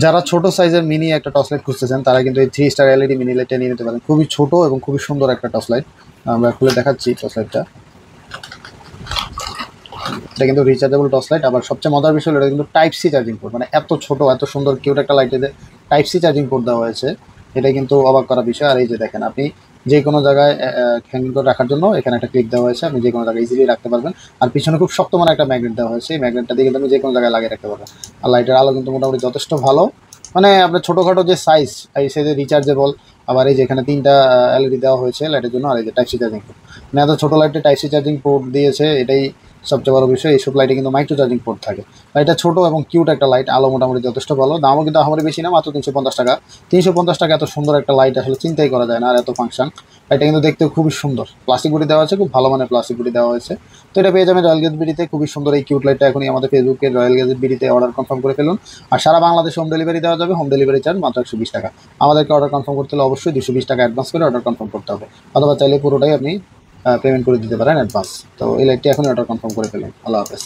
যারা ছোট সাইজের মিনি একটা টর্চ লাইট খুঁজতেছেন তারা কিন্তু এই 3 স্টার এলইডি মিনি লাইটটা নিয়ে নিতে পারেন। খুবই ছোট এবং খুবই সুন্দর একটা টর্চ লাইট। আমরা খুলে দেখাচ্ছি টর্চ লাইটটা। এটা কিন্তু রিচার্জেবল টর্চ লাইট। আবার সবচেয়ে মজার বিষয় হলো এটা কিন্তু টাইপ সি চার্জিং পোর্ট, মানে এত ছোট এত সুন্দর কিউট একটা লাইটে টাইপ সি চার্জিং পোর্ট দেওয়া হয়েছে, এটা কিন্তু অবাক করা বিষয়। আর এই যে দেখেন, আপনি যে কোনো জায়গায় হ্যাঙ্গিং করে রাখার জন্য এখানে একটা ক্লিপ দেওয়া হয়েছে, আপনি যে কোনো জায়গায় ইজিলি রাখতে পারবেন। আর পিছনে খুব শক্ত মানে একটা ম্যাগনেট দেওয়া হয়েছে, এই ম্যাগনেটটা দিয়ে কিন্তু আপনি যে কোনো জায়গায় লাগিয়ে রাখতে পারবেন। আর লাইটের আলো কিন্তু মোটামুটি যথেষ্ট ভালো, মানে আপনার ছোটোখাটো যে সাইজ, এই সাইজে রিচার্জেবল। আবার এই যে এখানে 3টা এলইডি দেওয়া হয়েছে লাইটের জন্য। আর এই যে টাইপ সি চার্জিং পোর্ট, মানে এত ছোটো লাইটে টাইপ সি চার্জিং পোর্ট দিয়েছে, এটাই সবচেয়ে বড় বিষয়। এইসব লাইটে কিন্তু মাইক্রো চার্জিং পোর্ট থাকে। এটা ছোটো এবং কিউট একটা লাইট, আলো মোটামুটি যথেষ্ট ভালো, দামও কিন্তু আমাদের বেশি না, মাত্র 350 টাকা। 350 টাকা এত সুন্দর একটা লাইট আসলে চিন্তাই করা যায় না, আর এত ফাংশন। এটা কিন্তু দেখতেও খুবই সুন্দর, প্লাস্টিক বডি দেওয়া আছে, খুব ভালো মানের প্লাস্টিক বডি দেওয়া হয়েছে। তো এটা পেয়ে যাবেন রয়্যাল গ্যাজেট বিডিতে। খুবই সুন্দর এই কিউট লাইটটা এখনই আমাদের ফেসবুকে রয়্যাল গ্যাজেট বিডিতে অর্ডার কনফার্ম করে ফেলুন। আর সারা বাংলাদেশে হোম ডেলিভারি দেওয়া যাবে, হোম ডেলিভারি চার্জ মাত্র 120 টাকা। আমাদেরকে অর্ডার কনফার্ম করতে হলে অবশ্যই 220 টাকা অ্যাডভান্স করে অর্ডার কনফার্ম করতে হবে, অথবা চাইলে পুরোটাই আপনি পেমেন্ট করে দিতে পারেন অ্যাডভান্স। তো এই লাইটটি এখনই অর্ডার কনফার্ম করে ফেলুন। আল্লাহ হাফেজ।